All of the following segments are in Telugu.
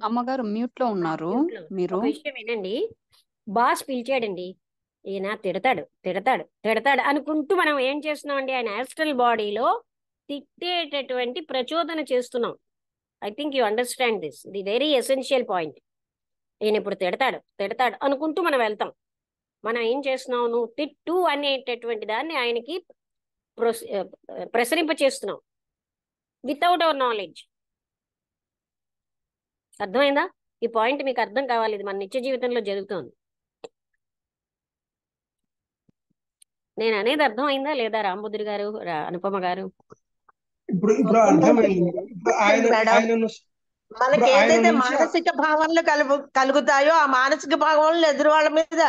అమ్మగారు మ్యూట్ లో ఉన్నారు మ్యూట్ లో మీరు. ఒక విషయం వినండి. బాస్ పిలిచాడండి. ఈయన తిడతాడు తిడతాడు తిడతాడు అనుకుంటూ మనం ఏం చేస్తున్నామండి, ఆయన యాస్ట్రల్ బాడీలో తిట్టేటటువంటి ప్రచోదన చేస్తున్నాం. I think you understand this, the very essential point. ఈయన ఇప్పుడు తిడతాడు తిడతాడు అనుకుంటూ మనం వెళ్తాం. మనం ఏం చేస్తున్నాం, నువ్వు తిట్టు అనేటటువంటి దాన్ని ఆయనకి ప్రసరింప చేస్తున్నాం వితౌట్ అవర్ నాలెడ్జ్. అర్థమైందా? ఈ పాయింట్ మీకు అర్థం కావాలి, ఇది మన నిత్య జీవితంలో జరుగుతోంది. నేను అనేది అర్థమైందా లేదా రాంబుద్రి గారు, అనుపమ గారు? ఇప్పుడు ఇప్పుడు అర్థమైంది అర్థమైంది. ఇప్పుడు ఆయన మేడం. ఆయనను మనకి ఇప్పుడు ఆయన ఏదైతే నుంచి మానసిక భావనలు కలుగుతాయో ఆ మానసిక భావనలు ఎదురు వాళ్ళ మీద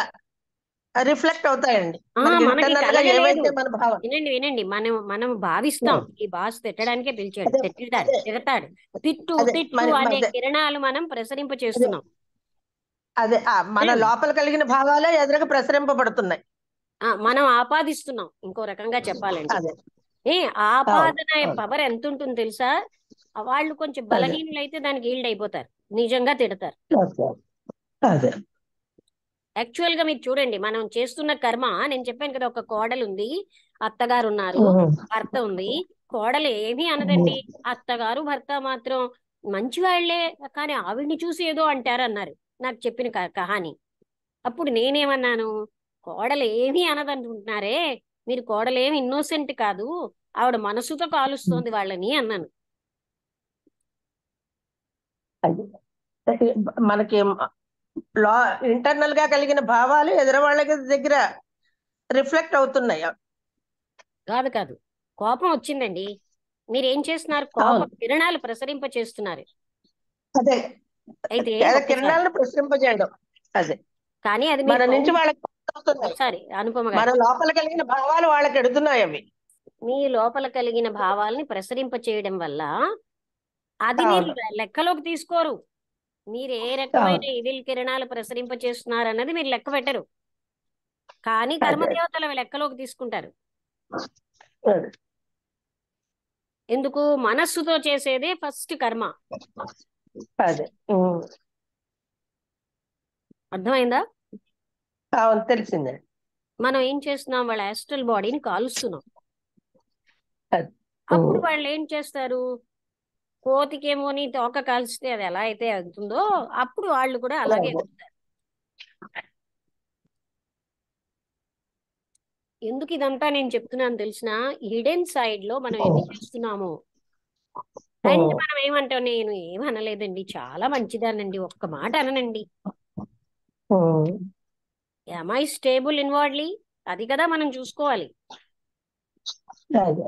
రిఫ్లెక్ట్ అవుతాయండి. మనకి మనకి ఇంటర్నల్ గా కలగలేదు. ఏవైతే మన భావన. వినండి వినండి, మనం భావిస్తాం ఈ బాస్ తిట్టడానికే పిలిచాడు, అదే తిట్టాడు అదే తిడతాడు, తిట్టు అదే తిట్టు మరి అనే అదే కిరణాలు మనం ప్రసరింప అదే చేస్తున్నాం. అదే మన లోపల కలిగిన భావాలే ఎదురుగా ప్రసరింపబడుతున్నాయి. మనం ఆపాదిస్తున్నాం, ఇంకో రకంగా చెప్పాలంటే. అదే అవును ఆపాదన అవును పవర్ ఎంత ఉంటుంది తెలుసా? వాళ్ళు కొంచెం అదే బలహీనులైతే దానికి ఈల్డ్ అయిపోతారు, నిజంగా తిడతారు. ఓకే. అదే యాక్చువల్ గా మీరు చూడండి, మనం చేస్తున్న కర్మ. నేను చెప్పాను కదా, ఒక కోడలు ఉంది, అత్తగారు ఉన్నారు, భర్త ఉంది. కోడలు ఏమీ అనదండి, అత్తగారు భర్త మాత్రం మంచివాళ్లే, కానీ ఆవిడ్ని చూసి ఏదో అంటారు అన్నారు నాకు చెప్పిన కహాని. అప్పుడు నేనేమన్నాను, కోడలు ఏమీ అనదంటున్నారే, మీరు కోడలేమి ఇన్నోసెంట్ కాదు, ఆవిడ మనసుతో కాలుస్తోంది వాళ్ళని అన్నాను. అది మనకి లా ఇంటర్నల్ గా కలిగిన భావాలు ఎదురు వాళ్ళ దగ్గర రిఫ్లెక్ట్ అవుతున్నాయి. కాదు కాదు, కోపం వచ్చిందండి, మీరేం చేస్తున్నారు, కోప అవును కిరణాలు ప్రసరింప చేస్తున్నారు. అదే అయితే ఒక్కసారి, కిరణాలను ప్రసరింపజేయడం. అదే కానీ అది మీరు మన నుంచి కౌంట్, వాళ్ళకి అవుతున్నాయి. ఒకసారి అనుపమ మన గారు, లోపల కలిగిన భావాలు వాళ్ళకి ఎడుతున్నాయి అవి. మీ లోపల కలిగిన భావాల్ని ప్రసరింప చేయడం వల్ల అది మీరు అవును లెక్కలోకి తీసుకోరు. మీరు ఏ రకమైన అవును ఇదిల్ కిరణాలు ప్రసరింప చేస్తున్నారు అన్నది మీరు లెక్క పెట్టరు, కానీ అదే కర్మదేవతలు అవి లెక్కలోకి తీసుకుంటారు. అదే ఎందుకు? మనస్సుతో చేసేదే ఫస్ట్ కర్మ. అదే అర్థమైందా? అవును తెలిసిందే. మనం ఏం చేస్తున్నాం, వాళ్ళ యాస్ట్రల్ బాడీని కాలుస్తున్నాం. అదే అప్పుడు వాళ్ళు ఏం చేస్తారు, కోతికేమోని తోక కాల్చితే అది ఎలా అయితే అవుతుందో, అప్పుడు వాళ్ళు కూడా అలాగే అదే అవుతారు. ఎందుకు ఇదంతా నేను చెప్తున్నాను తెలిసిన, హిడెన్ సైడ్ లో మనం ఎన్ని చేస్తున్నామో. అండ్ మనం ఏమంటాం, నేను ఏమనలేదండి, చాలా మంచిదానండి, ఒక్క మాట అననండి. am I stable inwardly? అది కదా మనం చూసుకోవాలి. అదే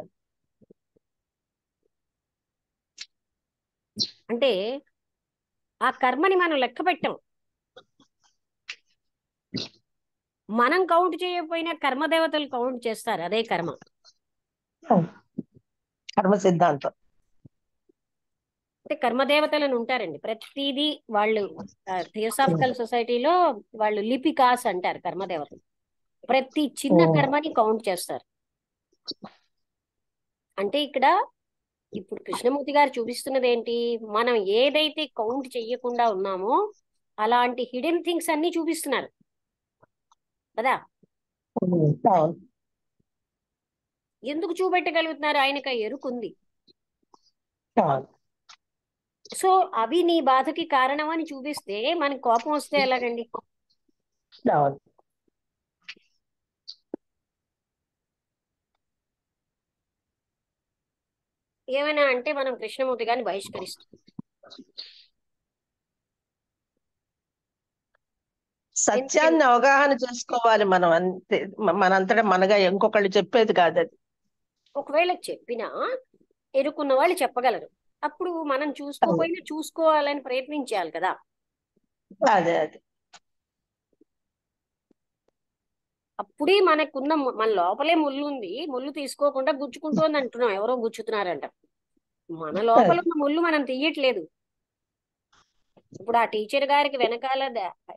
అంటే ఆ కర్మని మనం లెక్క పెట్టాం. మనం కౌంట్ చేయకపోయినా కర్మదేవతలు కౌంట్ చేస్తారు, అదే కర్మ. కర్మ సిద్ధాంతం. అంటే కర్మదేవతలను ఉంటారండి ప్రతిదీ వాళ్ళు. థియోసాఫికల్ సొసైటీలో వాళ్ళు లిపికాస్ అంటారు కర్మదేవతలు. ప్రతి చిన్న కర్మని కౌంట్ చేస్తారు. అంటే ఇక్కడ ఇప్పుడు కృష్ణమూర్తి గారు చూపిస్తున్నది ఏంటి, మనం ఏదైతే కౌంట్ చెయ్యకుండా ఉన్నామో అలాంటి హిడెన్ థింగ్స్ అన్ని చూపిస్తున్నారు కదా. అవును ఎందుకు చూపెట్టగలుగుతున్నారు? ఆయనకు ఆ ఎరుకుంది. అవును సో అవి నీ బాధకి కారణం అని చూపిస్తే మనకి కోపం వస్తే ఎలాగండి? అవును ఏమైనా అంటే మనం కృష్ణమూర్తి గారిని బహిష్కరిస్తాం. ఎందుకంటే సత్యాన్ని అవగాహన చేసుకోవాలి మనం, అంతే. మనంతటా మనగా ఇంకొకళ్ళు చెప్పేది కాదు అది. ఒకవేళ చెప్పినా ఎరుకున్న వాళ్ళు చెప్పగలరు, అప్పుడు మనం అదే చూసుకోపోయినా చూసుకోవాలని ప్రయత్నించాలి కదా. అదే అదే అప్పుడే మనకున్న మన లోపలే ముళ్ళు ఉంది, ముళ్ళు తీసుకోకుండా గుచ్చుకుంటోంది అంటున్నాం, ఎవరో గుచ్చుతున్నారంట. మన లోపల ఉన్న ముళ్ళు మనం తీయట్లేదు. ఇప్పుడు ఆ టీచర్ గారికి వెనకాల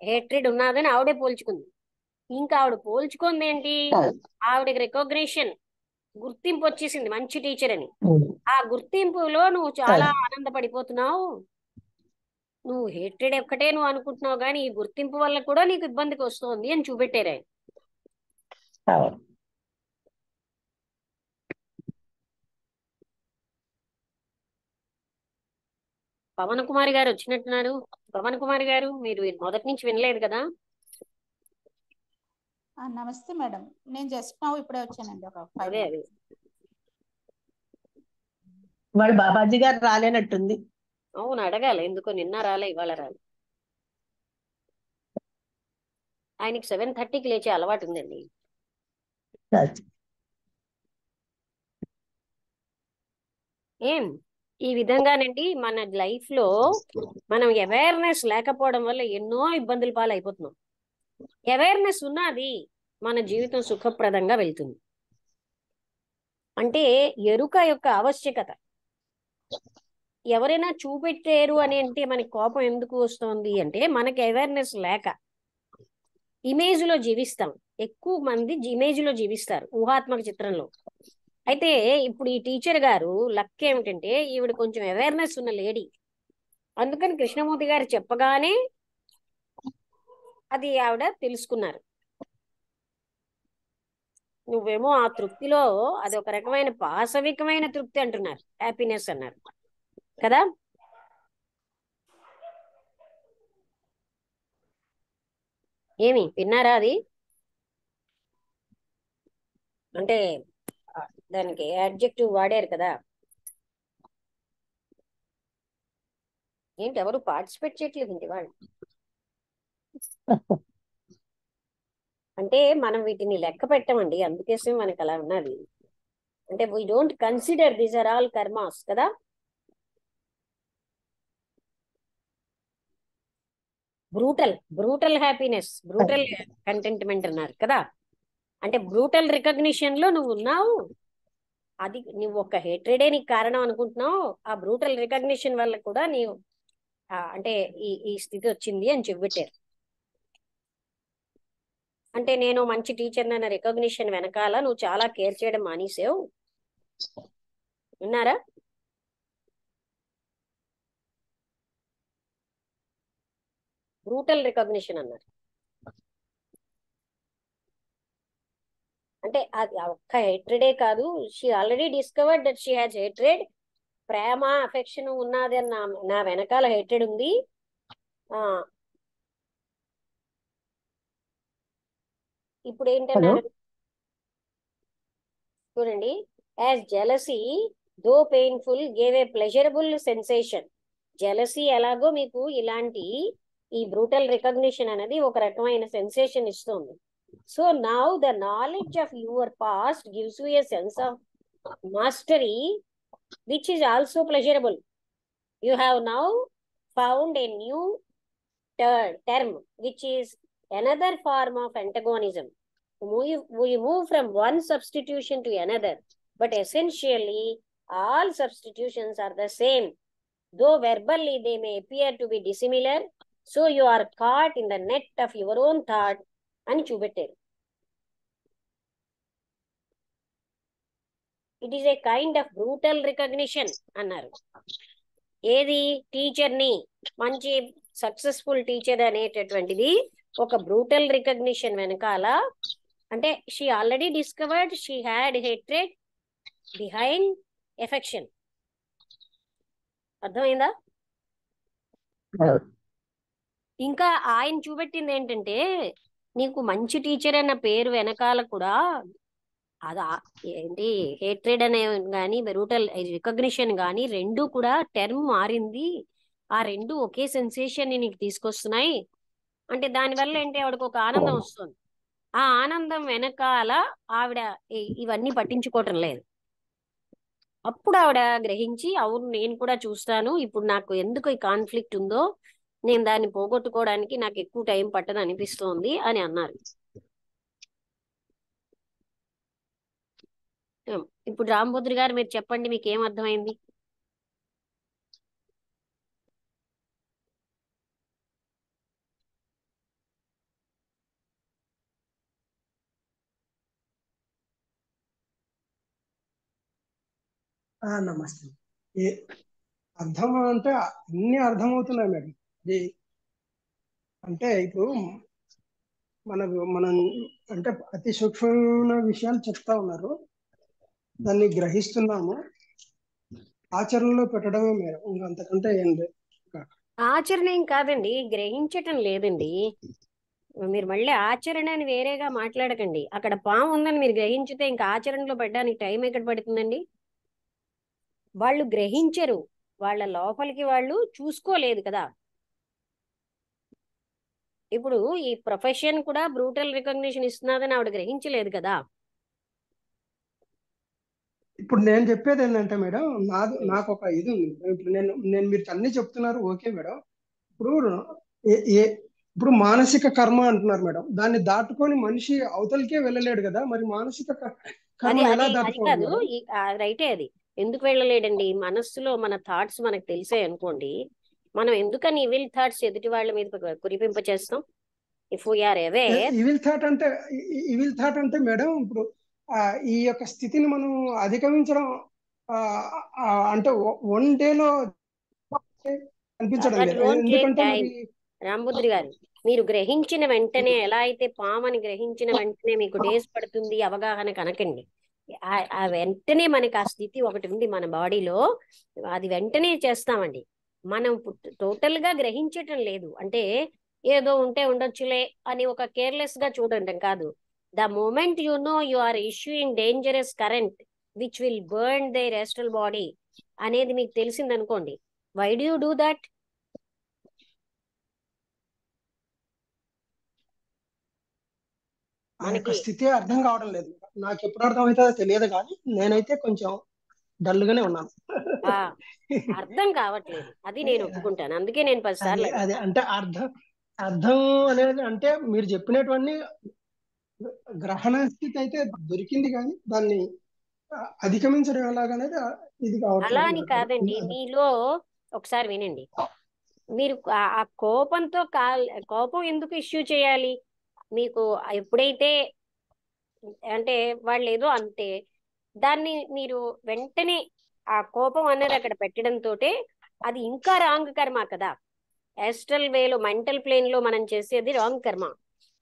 హేట్రెడ్ ఉన్నదని ఆవిడే పోల్చుకుంది. ఇంకా ఆవిడ పోల్చుకుంది ఏంటి, ఆవిడకి రికగ్నిషన్, గుర్తింపు వచ్చేసింది మంచి టీచర్ అని. ఆ గుర్తింపులో నువ్వు చాలా ఆనందపడిపోతున్నావు. నువ్వు హేట్రెడ్ ఒక్కటే నువ్వు అనుకుంటున్నావు, కానీ ఈ గుర్తింపు వల్ల కూడా నీకు ఇబ్బందికి వస్తుంది అని చూపెట్టారు ఆయన. అవును. పవన్ కుమార్ గారు వచ్చినట్టున్నారు. పవన్ కుమార్ గారు, మీరు మొదటి నుంచి వినలేదు కదా? నమస్తే మేడం, నేను జస్ట్ నౌ ఇప్పుడే వచ్చానండి, ఒక 5 అదే అదే minutes. వాళ్ళు బాబాజీ గారు రాలేనట్టుంది. అవును, అడగాలి ఎందుకో నిన్న రాలే ఇవాళ రాలే. ఆయనకి 7:30కి లేచే అలవాటు ఉందండి. ఏం ఈ విధంగానండి మన లైఫ్ లో మనం అవేర్నెస్ లేకపోవడం వల్ల ఎన్నో ఇబ్బందుల పాలైపోతున్నాం. అవేర్నెస్ ఉన్నది మన జీవితం సుఖప్రదంగా వెళ్తుంది. అంటే ఎరుక యొక్క ఆవశ్యకత. ఎవరైనా చూపెట్టారు అని అంటే మనకి కోపం ఎందుకు వస్తుంది అంటే మనకి అవేర్నెస్ లేక. ఇమేజ్ లో జీవిస్తాం, ఎక్కువ మంది ఇమేజ్ లో జీవిస్తారు, ఊహాత్మక చిత్రంలో. అయితే ఇప్పుడు ఈ టీచర్ గారు లక్ ఏమిటంటే ఈవిడ కొంచెం అవేర్నెస్ ఉన్న లేడీ. అందుకని కృష్ణమూర్తి గారు చెప్పగానే అది ఆవిడ తెలుసుకున్నారు. నువ్వేమో ఆ తృప్తిలో అది ఒక రకమైన పాశవికమైన తృప్తి అంటున్నారు, హ్యాపీనెస్ అన్నారు కదా. ఏమి విన్నారా అది? అంటే దానికి అడ్జెక్టివ్ వాడారు కదా. ఏంటి ఎవరు పార్టిసిపేట్ చేయట్లేదు ఇంటి వాళ్ళు? అంటే మనం వీటిని లెక్క పెట్టమండి, అందుకోసం మనకు అలా ఉన్నది. అంటే we don't consider these are all karmas కదా. బ్రూటల్ హ్యాపీనెస్, బ్రూటల్ కంటెంట్మెంట్ అన్నారు కదా. అంటే బ్రూటల్ రికగ్నిషన్ లో నువ్వు ఉన్నావు. అది నువ్వు ఒక హేట్రెడే నీకు కారణం అనుకుంటున్నావు. ఆ బ్రూటల్ రికగ్నిషన్ వల్ల కూడా నీవు అంటే ఈ ఈ స్థితి వచ్చింది అని చెప్పారు. అంటే నేను మంచి టీచర్ అన్న రికగ్నిషన్ వెనకాల నువ్వు చాలా కేర్ చేయడం మానేసావు. విన్నారా? బ్రూటల్ రికగ్నిషన్ అన్నారు. అంటే అది ఒక్క హేట్రెడే కాదు, she already discovered that she has hatred. Prema affection ఉన్నది అని నా వెనకాల హేట్రెడ్ ఉంది. ఇప్పుడు ఏంటన్నారు చూడండి. As jealousy though painful gave a pleasurable sensation. Jealousy ఎలాగో మీకు ఇలాంటి ఈ బ్రూటల్ రికగ్నిషన్ అనేది ఒక రకమైన సెన్సేషన్ ఇస్తుంది. So now the knowledge of your past gives you a sense of mastery which is also pleasurable. You have now found a new term which is another form of antagonism. We move from one substitution to another, but essentially all substitutions are the same, though verbally they may appear to be dissimilar. So you are caught in the net of your own thought అని చూపెట్టారు. It is a kind of brutal recognition అన్నారు. ఏది? టీచర్ని, మంచి సక్సెస్ఫుల్ టీచర్ అనేటటువంటిది ఒక బ్రూటల్ రికగ్నిషన్ వెనకాల. అంటే she already discovered she had hatred behind affection. అర్థమైందా? ఇంకా ఆయన చూపెట్టింది ఏంటంటే నీకు మంచి టీచర్ అన్న పేరు వెనకాల కూడా అది ఏంటి హేట్రెడ్ అనే కానీ బ్రూటల్ రికగ్నిషన్ కానీ రెండు కూడా టర్మ్ మారింది. ఆ రెండు ఒకే సెన్సేషన్ ని నీకు తీసుకొస్తున్నాయి. అంటే దానివల్ల ఏంటి ఆవిడకు ఒక ఆనందం వస్తుంది. ఆ ఆనందం వెనకాల ఆవిడ ఇవన్నీ పట్టించుకోవటం లేదు. అప్పుడు ఆవిడ గ్రహించి అవును నేను కూడా చూస్తాను, ఇప్పుడు నాకు ఎందుకు ఈ కాన్ఫ్లిక్ట్ ఉందో నేను దాన్ని పోగొట్టుకోవడానికి నాకు ఎక్కువ టైం పట్టదు అనిపిస్తోంది అని అన్నారు. ఇప్పుడు రాంభద్రి గారు మీరు చెప్పండి, మీకు ఏం అర్థమైంది? నమస్తే. అర్థం అంటే అన్ని అర్థమవుతున్నాయి మేడం. ఇది అంటే ఇప్పుడు మనం అంటే అతి సూక్ష్మమైన విషయాలు చెప్తా ఉన్నారు, దాన్ని గ్రహిస్తున్నాము, ఆచరణలో పెట్టడమే మేడం, ఇంకా అంతకంటే ఏం లేదు. ఆచరణ ఏం కాదండి, గ్రహించటం లేదండి. మీరు మళ్ళీ ఆచరణ అని వేరేగా మాట్లాడకండి. అక్కడ పాము ఉందని మీరు గ్రహించితే ఇంకా ఆచరణలో పెట్టడానికి టైం ఎక్కడ పడుతుందండి? వాళ్ళు గ్రహించరు, వాళ్ళ లోపలికి వాళ్ళు చూసుకోలేదు కదా. ఇప్పుడు ఈ ప్రొఫెషన్ కూడా బ్రూటల్ రికగ్నిషన్ ఇస్తున్నదని ఆవిడ గ్రహించలేదు కదా. ఇప్పుడు నేను చెప్పేది ఏంటంటే మేడం, నాకు ఒక ఇది ఉంది. ఇప్పుడు నేను మీరు అన్ని చెప్తున్నారు, ఓకే మేడం. ఇప్పుడు ఇప్పుడు మానసిక కర్మ అంటున్నారు మేడం, దాన్ని దాటుకొని మనిషి అవతలికే వెళ్ళలేడు కదా, మరి మానసిక అది కర్మను ఎలా అది అది దాటుకోవాలి కాదు, మేడం? రైటే అది. ఎందుకు వెళ్ళలేడండి? మనస్సులో మన థాట్స్ మనకు తెలిసే అనుకోండి, మనం ఎందుకని ఈవిల్ థాట్స్ ఎదుటి వాళ్ళ మీద కురిపింప చేస్తాం? If we are aware. Evil thought అంటే మేడం, ఇప్పుడు ఈ యొక్క స్థితిని మనం అధిగమించడం ఆ, అంటే వన్ డేలో అనిపించడం దట్ లేదు. వోంట్ టేక్ ఎందుకంటే టైం. మరి రాంబుద్రి గారు, మీరు గ్రహించిన వెంటనే, ఎలా అయితే పామని గ్రహించిన వెంటనే మీకు డేస్ పడుతుంది అవగాహన కనకండి. ఆ వెంటనే మనకి ఆ స్థితి ఒకటి ఉంది మన బాడీలో, అది వెంటనే చేస్తామండి. మనం టోటల్ గా గ్రహించటం లేదు అంటే ఏదో ఉంటే ఉండొచ్చులే అని ఒక కేర్లెస్ గా చూడటం కాదు. The moment you know you are issuing dangerous current which will burn their astral body అనేది మీకు తెలిసిందనుకోండి, why do you do that? ఆ యొక్క మనకి స్థితి అర్థం కావడం లేదు. నాకు ఎప్పుడు అర్థం అవుతుందో తెలియదు, కానీ నేనైతే కొంచెం డల్ గానే ఉన్నాను. ఆ అర్థం కావట్లేదు, అది నేను ఒప్పుకుంటాను. అందుకే నేను 10 అది సార్లు అది అడిగాను. అంటే అర్థం అనేది అంటే మీరు చెప్పినటువంటి గ్రహణ స్థితి అయితే దొరికింది, కానీ దాన్ని అధిగమించడం ఎలాగనేది ఇది అలా కావట్లేదు అని నాకు. కాదండి, మీలో ఒకసారి వినండి. మీరు ఆ కోపంతో కోపం ఎందుకు ఇష్యూ చేయాలి? మీకు ఎప్పుడైతే అంటే వాళ్ళు ఏదో అంటే దాన్ని మీరు వెంటనే ఆ కోపం అన్నది అక్కడ పెట్టడంతో అది ఇంకా రాంగ్ కర్మ కదా. యాస్ట్రల్ వేలో మెంటల్ ప్లేన్ లో మనం చేసేది రాంగ్ కర్మ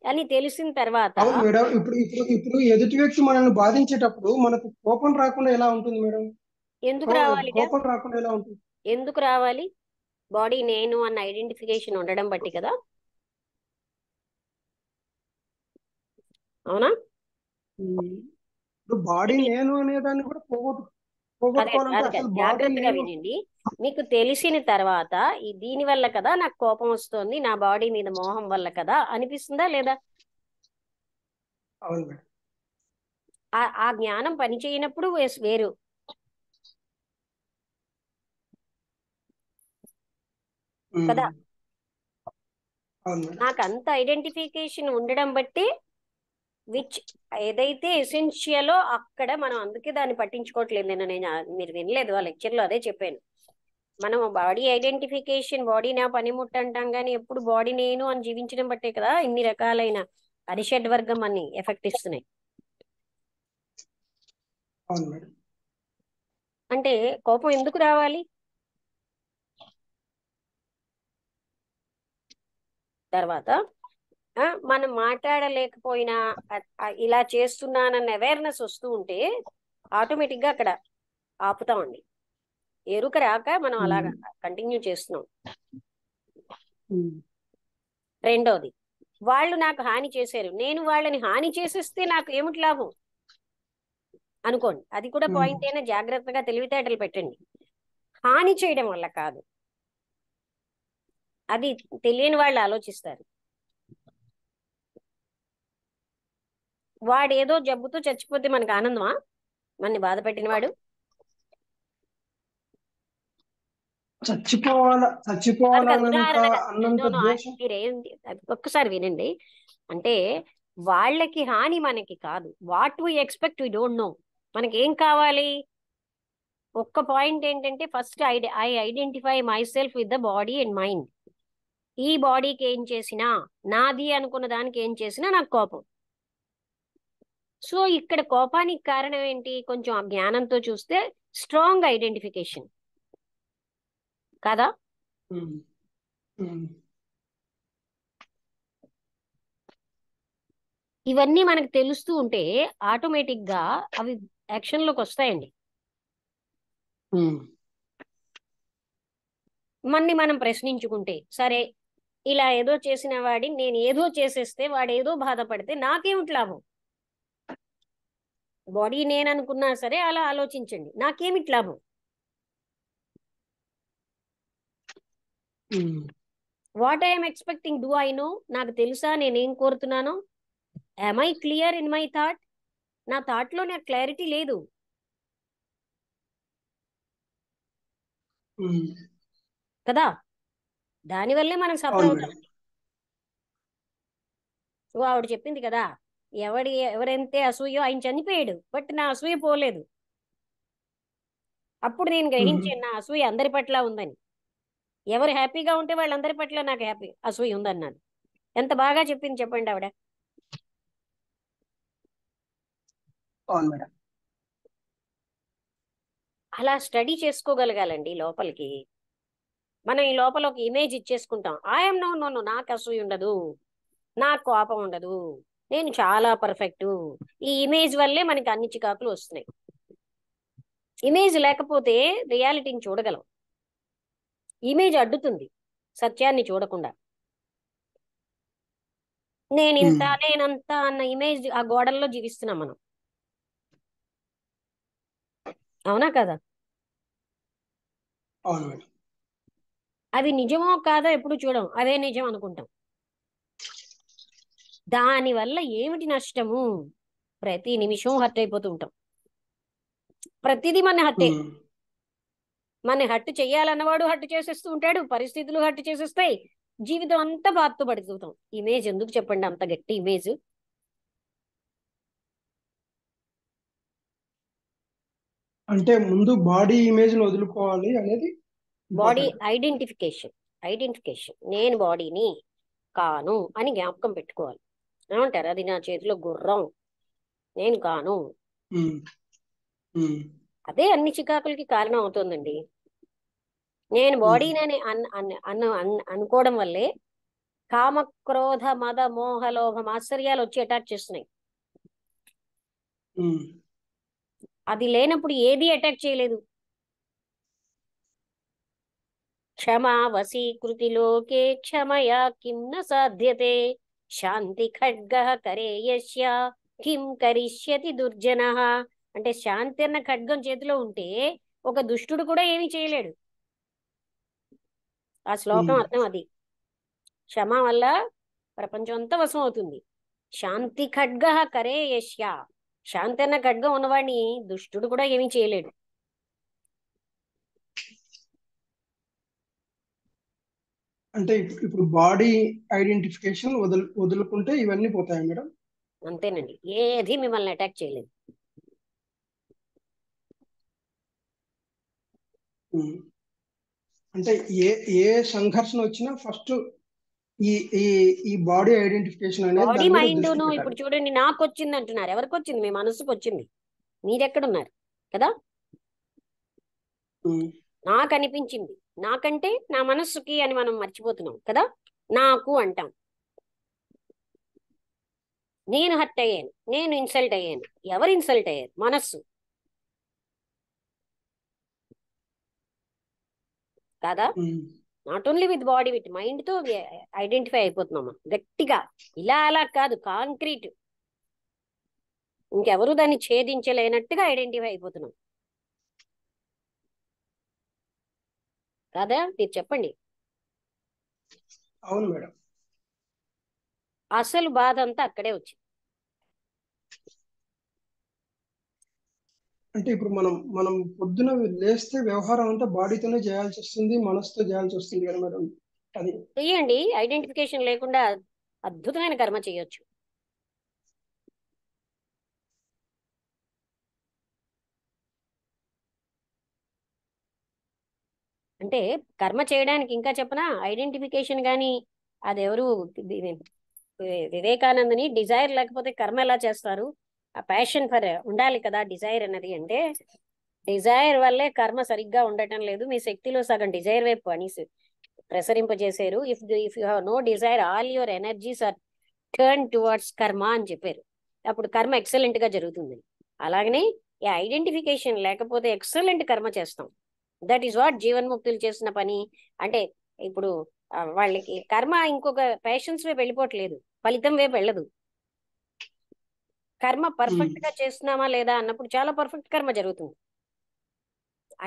అని తెలిసిన తర్వాత అవును మేడం. ఇప్పుడు ఎదుటి వ్యక్తి మనల్ని బాధించేటప్పుడు మనకు కోపం రాకుండా ఎలా ఉంటుంది మేడం? ఎందుకు రావాలిగా? కోపం రాకుండా ఎలా ఉంటుంది? ఎందుకు రావాలి? బాడీ నేను అన్న ఐడెంటిఫికేషన్ ఉండడం బట్టి కదా. అవునా? ఇప్పుడు బాడీ అంటే నేను అనేదాన్ని కూడా కాదు పోగొట్టుకోవాలంటే కాదు కాదు, అసలు బాడీ జాగ్రత్తగా నేను. వినండి. మీకు తెలిసిన తర్వాత దీని వల్ల కదా నాకు కోపం వస్తుంది, నా బాడీ మీద మోహం వల్ల కదా అనిపిస్తుందా లేదా? అవును మేడం. ఆ జ్ఞానం పని చేయనప్పుడు వేరు. కదా. అవును మేడం. నాకు అంత ఐడెంటిఫికేషన్ ఉండడం బట్టి విచ్ ఏదైతే ఎసెన్షియలో అక్కడ మనం అందుకే దాన్ని పట్టించుకోవట్లేదు. నేను మీరు వినలేదు, ఆ లెక్చర్ లో అదే చెప్పాను. మనం బాడీ ఐడెంటిఫికేషన్, బాడీ నా పనిముట్టు అంటాం కానీ ఎప్పుడు బాడీ నేను అని జీవించడం బట్టే కదా ఇన్ని రకాలైన అరిషడ్ వర్గం అని ఎఫెక్ట్ ఇస్తున్నాయి. అవును మేడం. అంటే కోపం ఎందుకు రావాలి? తర్వాత మనం మాట్లాడలేకపోయినా ఇలా చేస్తున్నానన్న అవేర్నెస్ వస్తూ ఉంటే ఆటోమేటిక్ గా అక్కడ ఆపుతామండి. ఎరుక రాక మనం అలాగా కంటిన్యూ చేస్తున్నాం. రెండోది, వాళ్ళు నాకు హాని చేశారు, నేను వాళ్ళని హాని చేసేస్తే నాకు ఏమిటి లాభం అనుకోండి. అది కూడా పాయింట్ అయినా, జాగ్రత్తగా తెలివితేటలు పెట్టండి. హాని చేయడం వల్ల కాదు, అది తెలియని వాళ్ళు ఆలోచిస్తారు. వాడేదో జబ్బుతో చచ్చిపోతే మనకు ఆనందమా? మనని బాధ పెట్టిన వాడు కాదు కాదు. ఉదాహరణగా అన్నంత ద్వేషం. మీరేం, ఒక్కసారి వినండి. అంటే వాళ్ళకి హాని మనకి కాదు. What we expect we don't know. మనకి ఏం కావాలి? ఒక్క పాయింట్ ఏంటంటే, first I identify my self with the body and mind. ఈ బాడీకి ఏం చేసినా, నాది అనుకున్న దానికి ఏం చేసినా నాకు కోపం. సో ఇక్కడ కోపానికి కారణం ఏంటి? కొంచెం ఆ జ్ఞానంతో చూస్తే స్ట్రాంగ్ ఐడెంటిఫికేషన్ కదా. ఉమ్, ఇవన్నీ మనకు తెలుస్తూ ఉంటే ఆటోమేటిక్ గా అవి యాక్షన్ లోకి వస్తాయండి. ఉమ్, మన్ని మనం ప్రశ్నించుకుంటే సరే, ఇలా ఏదో చేసిన వాడిని నేను ఏదో చేసేస్తే వాడు ఏదో బాధపడితే నాకేమిటి లాభం? బాడీ నేను అనుకున్నా సరే అలా ఆలోచించండి, నాకేమిటి లాభం? Um, what I'm expecting, do I know? నాకు తెలుసా నేనేం కోరుతున్నానో? am I clear in my thought? నా థాట్ లో నాకు క్లారిటీ లేదు ఉమ్. కదా, దానివల్లే మనం సఫర్ అవును అవుతాం. మేడం. సో ఆవిడ చెప్పింది కదా, ఎవరైతే అసూయో ఆయన చనిపోయాడు, బట్ నా అసూయ పోలేదు. అప్పుడు నేను ఉమ్, గ్రహించాను నా అసూయ అందరి పట్ల ఉందని. ఎవరు హ్యాపీగా ఉంటే వాళ్ళందరి పట్ల నాకు హ్యాపీ అసూయ ఉందన్నాను. ఎంత బాగా చెప్పింది చెప్పండి ఆవిడ. అవును మేడం. అలా స్టడీ చేసుకోగలగాలండి లోపలికి. మనం ఈ లోపల ఒక ఇమేజ్ ఇచ్చేసుకుంటాం, ఐఎమ్ నో నో నో, నాకు అసూయ ఉండదు, నాకు కోపం ఉండదు, నేను చాలా పర్ఫెక్ట్. ఈ ఇమేజ్ వల్లే మనకి అన్ని చికాకులు వస్తున్నాయి. ఇమేజ్ లేకపోతే రియాలిటీని చూడగలం, ఇమేజ్ అడ్డుతుంది సత్యాన్ని చూడకుండా. నేనింత ఉమ్, నేనంత అన్న ఇమేజ్ ఆ గోడల్లో జీవిస్తున్నాం మనం, అవునా కదా? అవును మేడం. అవి నిజమో కాదో ఎప్పుడు చూడం, అవే నిజం అనుకుంటాం. దానివల్ల ఏమిటి నష్టము? ప్రతి నిమిషం హర్ట్ అయిపోతూ ఉంటాం. ప్రతిదీ మన హట్టే. ఉమ్, మన హట్టు చెయ్యాలన్నవాడు హట్టు చేసేస్తూ ఉంటాడు, పరిస్థితులు హట్టు చేసేస్తాయి, జీవితం అంతా బాధతో పడుతుంటాం. ఇమేజ్ ఎందుకు చెప్పండి అంత గట్టి ఇమేజ్? అంటే ముందు బాడీ ఇమేజ్ ని వదులుకోవాలి అనేది బాడీ ఇంపార్టెంట్. ఐడెంటిఫికేషన్ నేను బాడీని కాను అని జ్ఞాపకం పెట్టుకోవాలి. ఏమంటారు, అది నా చేతిలో గుర్రం, నేను కాను. ఉమ్, ఉమ్, అదే అన్ని చికాకులకి కారణం అవుతుందండి. నేను ఉమ్, బాడీనని అనుకోవడం వల్లే కామ క్రోధ మద మోహ లోభం ఆశ్చర్యాలు వచ్చి అటాక్ చేస్తున్నాయి. ఉమ్, అది లేనప్పుడు ఏది అటాక్ చేయలేదు. క్షమా వశీకృతి లోకే క్షమయా కిం న సాధ్యతే, శాంతి ఖడ్గ కరే యస్య కిం కరిష్యతి దుర్జనః. అంటే శాంతి అన్న ఖడ్గం చేతిలో ఉంటే ఒక దుష్టుడు కూడా ఏమీ చేయలేడు. ఆ శ్లోకం ఉమ్. అర్థం అది. క్షమ వల్ల ప్రపంచం అంతా వశం అవుతుంది. శాంతి ఖడ్గ కరే యస్య, శాంతి అన్న ఖడ్గం ఉన్నవాడిని దుష్టుడు కూడా ఏమీ చేయలేడు. అంటే ఇప్పుడు బాడీ ఐడెంటిఫికేషన్ వదులుకుంటే ఇవన్నీ పోతాయి మేడం. అంతేనండి, ఏది మిమ్మల్ని అటాక్ చేయలేదు. ఉమ్. అంటే ఏ ఏ సంఘర్షణ వచ్చినా ఫస్ట్ ఈ ఈ ఈ బాడీ ఐడెంటిఫికేషన్ అనేది బాడీ దాని మీద దృష్టి మైండ్ను ఇప్పుడు పెట్టాలి. చూడండి, నాకు వచ్చింది అంటున్నారు. ఎవరికి వచ్చింది? మీ మనసుకు వచ్చింది. మీరెక్కడున్నారు కదా? ఉమ్, నాకు అనిపించింది, నాకంటే నా మనస్సుకి అని మనం మర్చిపోతున్నాం కదా. నాకు అంటాం, నేను హర్ట్ అయ్యాను, నేను ఇన్సల్ట్ అయ్యాను. ఎవరు ఇన్సల్ట్ అయ్యారు? మనస్సు కదా. Um, not only with body, with mind తో ఐడెంటిఫై అయిపోతున్నాం మనం గట్టిగా. ఇలా అలా కాదు, కాంక్రీట్. ఇంకెవరు దాన్ని ఛేదించలేనట్టుగా ఐడెంటిఫై అయిపోతున్నాం కదా. మీరు చెప్పండి, అవును మేడం. అసలు బాధ అంతా అక్కడే వచ్చింది. అంటే ఇప్పుడు మనం పొద్దున లేస్తే వ్యవహారం అంతా బాడీతోనే చేయాల్సి వస్తుంది, మనసుతో చేయాల్సి వస్తుంది కదా మేడం. అది చెయ్యండి, ఐడెంటిఫికేషన్ లేకుండా అద్భుతమైన కర్మ చేయొచ్చు. అంటే కర్మ చేయడానికి ఇంకా చెప్పనా, ఐడెంటిఫికేషన్ కానీ అదెవరు వివేకానందని డిజైర్ లేకపోతే కర్మ ఎలా చేస్తారు? ఆ ప్యాషన్ ఫర్ ఉండాలి కదా, డిజైర్ అన్నది. అంటే డిజైర్ వల్లే కర్మ సరిగ్గా ఉండటం లేదు, మీ శక్తిలో సగం డిజైర్ వైపు ప్రసరింపజేశారు. If you have no desire all your energies are turn towards karma అని చెప్పారు. అప్పుడు కర్మ ఎక్సలెంట్ గా జరుగుతుంది. అలాగనే ఈ ఐడెంటిఫికేషన్ లేకపోతే ఎక్సలెంట్ కర్మ చేస్తాం. దట్ ఈస్ వాట్ జీవన్ముక్తులు చేసిన పని. అంటే ఇప్పుడు వాళ్ళకి కర్మ ఇంకొక పేషెన్స్ వైపు వెళ్ళిపోవట్లేదు, ఫలితం వైపు వెళ్ళదు. కర్మ పర్ఫెక్ట్ గా చేస్తున్నామా లేదా అన్నప్పుడు చాలా పర్ఫెక్ట్ కర్మ జరుగుతుంది.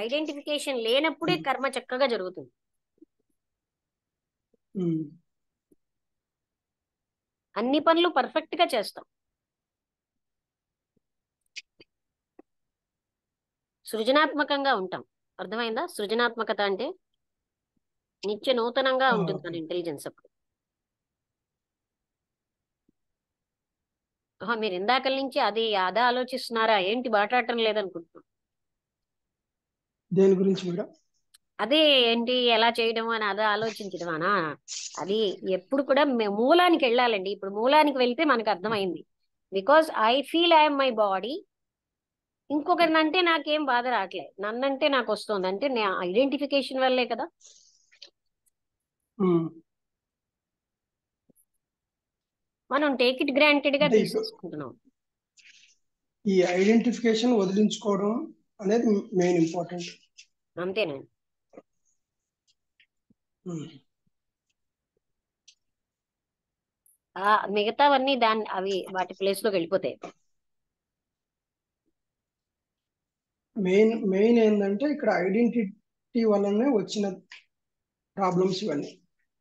ఐడెంటిఫికేషన్ లేనప్పుడే కర్మ చక్కగా జరుగుతుంది. అన్ని పనులు పర్ఫెక్ట్ గా చేస్తాం. సృజనాత్మకంగా ఉంటాం. అర్థమైందా? సృజనాత్మకత అంటే నిత్య నూతనంగా ఉంటుంది మన ఇంటెలిజెన్స్. అప్పుడు మీరు ఇందాకల నుంచి అదే ఆలోచిస్తున్నారా ఏంటి, మాట్లాడటం లేదనుకుంటున్నాం. దేని గురించి మేడం? అదే ఏంటి ఎలా చేయడం అని అదే ఆలోచించడమనా? అది ఎప్పుడు కూడా మూలానికి వెళ్ళాలండి. ఇప్పుడు మూలానికి వెళ్తే మనకు అర్థమైంది. Because I feel I'm my body. ఇంకొకరిని అంటే నాకేం బాధ రావట్లే, నన్నంటే నాకు వస్తుంది అంటే ఐడెంటిఫికేషన్ వల్లే కదా. మనం టేక్ ఇట్ గ్రాంటెడ్ గా తీసుకుంటున్నాం. ఈ ఐడెంటిఫికేషన్ వదిలించుకోవడం అనేది మెయిన్ ఇంపార్టెంట్. అంతేనండి. మిగతావన్నీ అవి వాటి ప్లేస్ లోకి వెళ్ళిపోతాయి. మెయిన్ ఏంటంటే ఇక్కడ ఐడెంటిటీ వల్లనే వచ్చిన ప్రాబ్లమ్స్ ఇవన్నీ.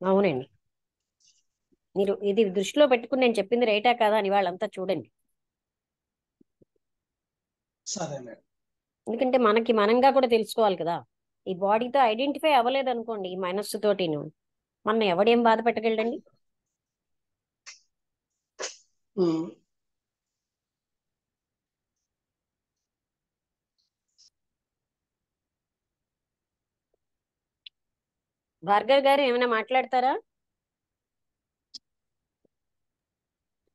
అవునండి. మీరు ఇది దృష్టిలో పెట్టుకుని నేను చెప్పింది రైటా కాదా అని వాళ్ళంతా చూడండి. సరే మేడం. ఎందుకంటే మనకి మనంగా కూడా తెలుసుకోవాలి కదా. ఈ బాడీతో ఐడెంటిఫై అవ్వలేదు అనుకోండి, ఈ మనస్సుతోటి మన ఎవడేం బాధ పెట్టగలడండి. భార్గవ్ గారు ఏమైనా మాట్లాడతారా?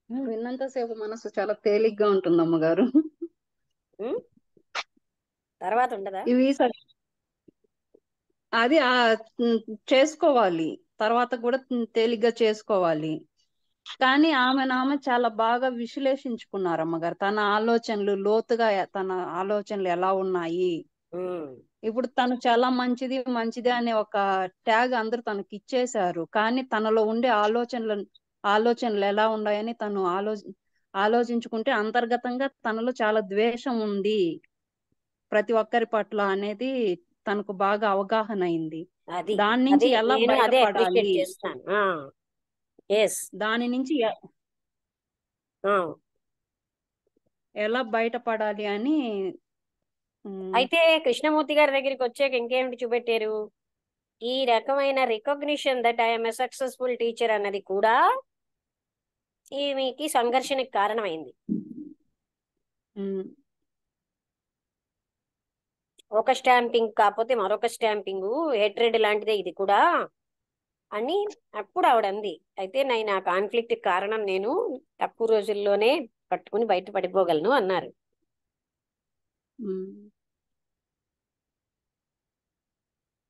విన్నంతసేపు మనసు చాలా తేలిగ్గా ఉంటుంది అమ్మగారు. తర్వాత ఉండదా? ఇవి అది చేసుకోవాలి, తర్వాత కూడా తేలిగ్గా చేసుకోవాలి. కానీ ఆమె చాలా బాగా విశ్లేషించుకున్నారు అమ్మగారు. తన ఆలోచనలు లోతుగా, తన ఆలోచనలు ఎలా ఉన్నాయి. ఇప్పుడు తను చాలా మంచిది అనే ఒక ట్యాగ్ అందరూ తనకి ఇచ్చేశారు. కానీ తనలో ఉండే ఆలోచనలు ఎలా ఉన్నాయని తను ఆలోచించుకుంటే అంతర్గతంగా తనలో చాలా ద్వేషం ఉంది ప్రతి ఒక్కరి పట్ల అనేది తనకు బాగా అవగాహన అయింది. దాని నుంచి ఎలా బయటపడాలి, దాని నుంచి ఎలా బయటపడాలి అని. అయితే కృష్ణమూర్తి గారి దగ్గరికి వచ్చాక ఇంకేమిటి చూపెట్టారు? ఈ రకమైన recognition that I'm a successful teacher అన్నది కూడా ఈమెకి సంఘర్షణకి కారణమైంది. ఒక స్టాంపింగ్ కాకపోతే మరొక స్టాంపింగ్, హెట్రెడ్ లాంటిదే ఇది కూడా అని అప్పుడు ఆవిడ అంది. అయితే నా కాన్ఫ్లిక్ట్ కారణం నేను తక్కువ రోజుల్లోనే పట్టుకుని బయట పడిపోగలను అన్నారు.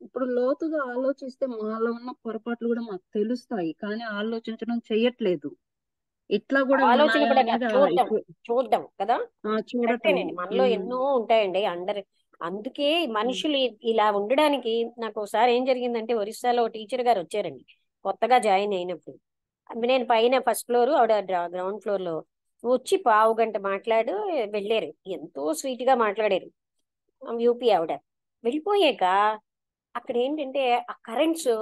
ఇప్పుడు లోతుగా ఆలోచిస్తే మాలో ఉన్న పొరపాట్లు కూడా మాకు తెలుస్తాయి, కానీ ఆలోచించడం చెయ్యట్లేదు. ఇట్లా కూడా ఆలోచన కూడా చూడడం కదా. చూడటం మనలో ఎన్నో ఉంటాయండి అందుకే మనుషులు ఇలా ఉండడానికి. నాకు ఒకసారి ఏం జరిగిందంటే, ఒరిస్సాలో టీచర్ గారు వచ్చారండి కొత్తగా జాయిన్ అయినప్పుడు. నేను పైన ఫస్ట్ ఫ్లోర్, ఆవిడ గ్రౌండ్ ఫ్లోర్ లో. వచ్చి పావు గంట మాట్లాడు వెళ్ళారు. ఎంతో స్వీట్ గా మాట్లాడారు. యూపీ ఆవిడ. వెళ్ళిపోయాక అక్కడ ఏంటంటే ఆ కరెంట్స్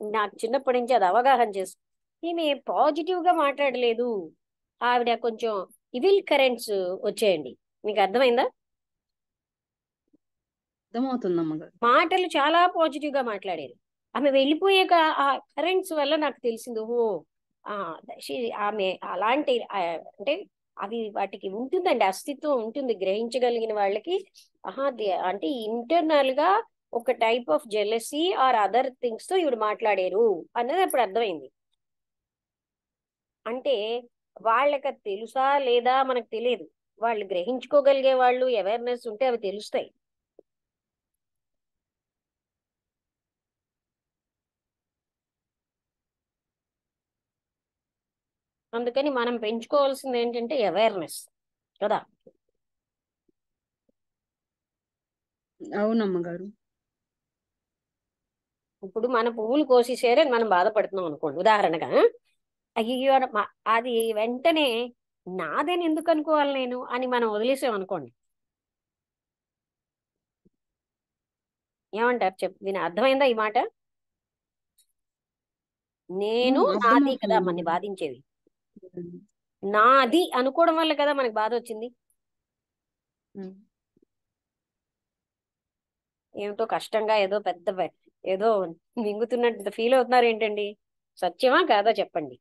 నాకు చిన్నప్పటి నుంచి అది అవగాహన చేసు. ఈమె పాజిటివ్ గా మాట్లాడలేదు, ఆవిడ కొంచెం ఇవిల్ కరెంట్స్ వచ్చాయండి. మీకు అర్థమైందా? అర్థమవుతుందమ్మగారు. మాటలు చాలా పాజిటివ్ గా మాట్లాడారు. ఆమె వెళ్ళిపోయాక ఆ కరెంట్స్ వల్ల నాకు తెలిసింది, ఓహో ఆమె అలాంటి అంటే అవి వాటికి ఉంటుందండి, అస్తిత్వం ఉంటుంది. గ్రహించగలిగిన వాళ్ళకి అంటే ఇంటర్నల్ గా ఒక type of jealousy or other things తో ఇవి మాట్లాడారు అన్నది అప్పుడు అర్థమైంది. అంటే వాళ్ళకి తెలుసా లేదా మనకు తెలియదు. వాళ్ళు గ్రహించుకోగలిగే వాళ్ళు అవేర్నెస్ ఉంటే అవి తెలుస్తాయి. అందుకని మనం పెంచుకోవాల్సింది ఏంటంటే అవేర్నెస్ కదా. అవునమ్మగారు. ఇప్పుడు మన పువ్వులు కోసేసారని మనం బాధపడుతున్నాం అనుకోండి ఉదాహరణగా, అయ్యో అది వెంటనే నాదని ఎందుకు అనుకోవాలి నేను అని మనం వదిలేసాం అనుకోండి, ఏమంటారు దీని అర్థమైందా ఈ మాట? నేను నాది కదా మనని అర్థమవుతుంది. బాధించేది, నాది అనుకోవడం వల్ల కదా మనకి బాధ వచ్చింది. ఏమిటో కష్టంగా ఏదో ఏదో మింగుతున్నట్టు ఫీల్ అవుతున్నారు ఏంటండి? సత్యమా కాదా చెప్పండి.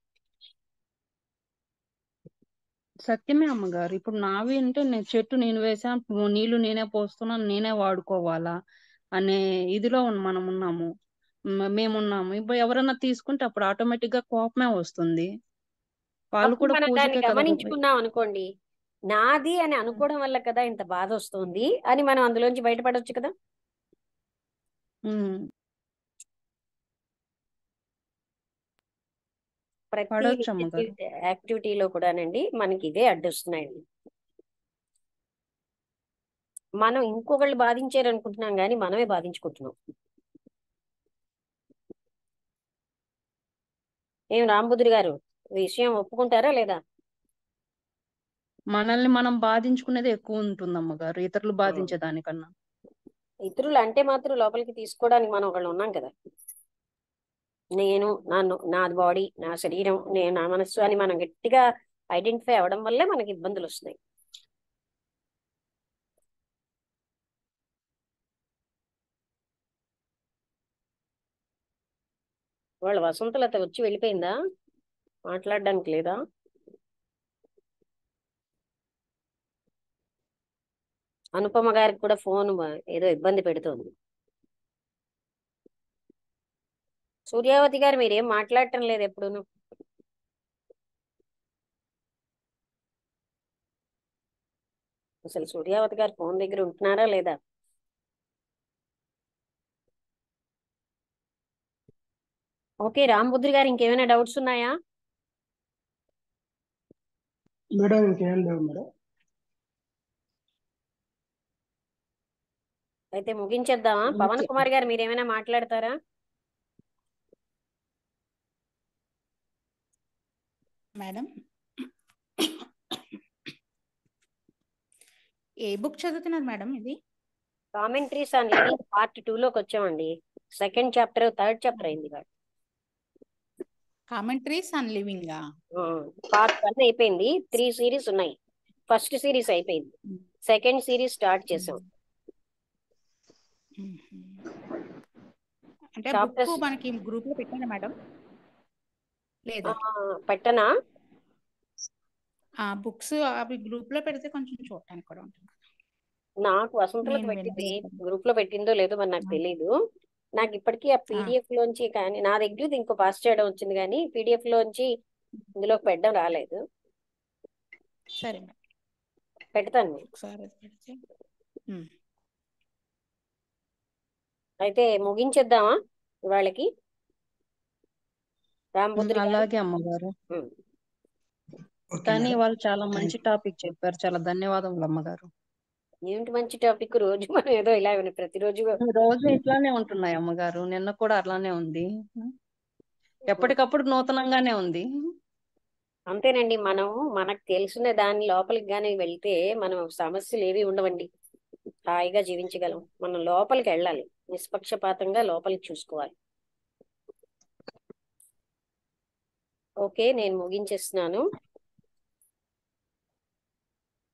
సత్యమే అమ్మగారు. ఇప్పుడు నావి అంటే చెట్టు నేను వేసాను, నీళ్లు నేనే పోస్తున్నాను, నేనే వాడుకోవాలా అనే ఇదిలో మనం ఉన్నాము. మేమున్నాము. ఇప్పుడు ఎవరన్నా తీసుకుంటే అప్పుడు ఆటోమేటిక్ గా కోపమే వస్తుంది. వాళ్ళు అప్పుడు కూడా మనం దాన్ని పూజకే కదా గమనించుకున్నాం అనుకోండి, నాది అని అనుకోవడం వల్ల కదా ఇంత బాధ వస్తుంది అని మనం అందులోంచి బయటపడవచ్చు కదా. ప్రతి పడవచ్చు అమ్మగారు. యాక్టివిటీలో కూడానండి మనకి ఇదే అడ్డొస్తున్నాయండి. మనం ఇంకొకళ్ళు బాధించారు అనుకుంటున్నాం కానీ మనమే బాధించుకుంటున్నాం. ఏం రాంబుద్రి గారు విషయం ఒప్పుకుంటారా లేదా? మనల్ని మనం బాధించుకునేది ఎక్కువ ఉంటుంది అమ్మగారు, ఇతరులు బాధించే దానికన్నా. ఇతరులు అంటే మాత్రం లోపలికి తీసుకోవడానికి మనం ఒకళ్ళు ఉన్నాం కదా. నేను నా బాడీ, నా శరీరం, నేను నా మనస్సు అని మనం గట్టిగా ఐడెంటిఫై అవడం వల్లే మనకి ఇబ్బందులు వస్తున్నాయి. వాళ్ళ వసంతలత వచ్చి వెళ్ళిపోయిందా? మాట్లాడడానికి లేదా? అనుపమ గారికి కూడా ఫోన్ ఏదో ఇబ్బంది పెడుతోంది. సూర్యావతి గారు మీరేం మాట్లాడటం లేదు ఎప్పుడును. అసలు సూర్యావతి గారు ఫోన్ దగ్గర ఉంటున్నారా లేదా? ఓకే రాంబుద్రి గారు ఇంకేమైనా డౌట్స్ ఉన్నాయా? మేడం ఇంకేం లేవు మేడం. అయితే ముగించేద్దామా? పవన్ కుమార్ గారు మీరేమైనా మాట్లాడతారా? మేడం ఏ బుక్ చదువుతున్నారు మేడం? ఇది కామెంట్రీస్ ఆన్ లివింగ్ పార్ట్ 2 లోకి వచ్చామండి. సెకండ్ చాప్టర్, థర్డ్ చాప్టర్ అయింది కాదు. Commentaries on living. పార్ట్ 1 అయిపోయింది, 3 సిరీస్ ఉన్నాయి. ఫస్ట్ సిరీస్ అయిపోయింది, సెకండ్ సిరీస్ స్టార్ట్ చేసాం. అంటే బుక్ మనకి గ్రూప్ లో పెట్టారా మేడం? లేదా పెట్టనా? బుక్స్ అవి గ్రూప్ లో పెడితే కొంచెం చూడటానికి కూడా ఉంటుంది. నాకు వసంతలకు పెట్టింది, గ్రూప్ లో పెట్టిందో లేదో మరి నాకు తెలియదు. నాకు ఇప్పటికీ ఆ పీడిఎఫ్ లోంచి, కానీ నా దగ్గర ఇంకో పాస్ చేయడం వచ్చింది కానీ పీడిఎఫ్ లోంచి ఇందులోకి పెట్టడం రాలేదు. సరే పెడతాను ఒకసారి పెడితే. అయితే ముగించేద్దామా వాళ్ళకి? రాంబుద్రి అలాగే అమ్మగారు. కానీ వాళ్ళు చాలా మంచి టాపిక్ చెప్పారు. చాలా ధన్యవాదములు అమ్మగారు. ఏమిటి మంచి టాపిక్? రోజు మనం ఏదో ఇలా ప్రతిరోజు రోజు ఇట్లానే ఉంటున్నాయి అమ్మగారు. నిన్న కూడా అట్లానే ఉంది, ఎప్పటికప్పుడు నూతనంగానే ఉంది. అంతేనండి. మనకు తెలిసిన దాని లోపలికి గానీ వెళ్తే మనం సమస్యలు ఏవి ఉండవండి, హాయిగా జీవించగలం. మనం లోపలికి వెళ్ళాలి, నిష్పక్షపాతంగా లోపలికి చూసుకోవాలి. ఓకే, నేను ముగించేస్తున్నాను.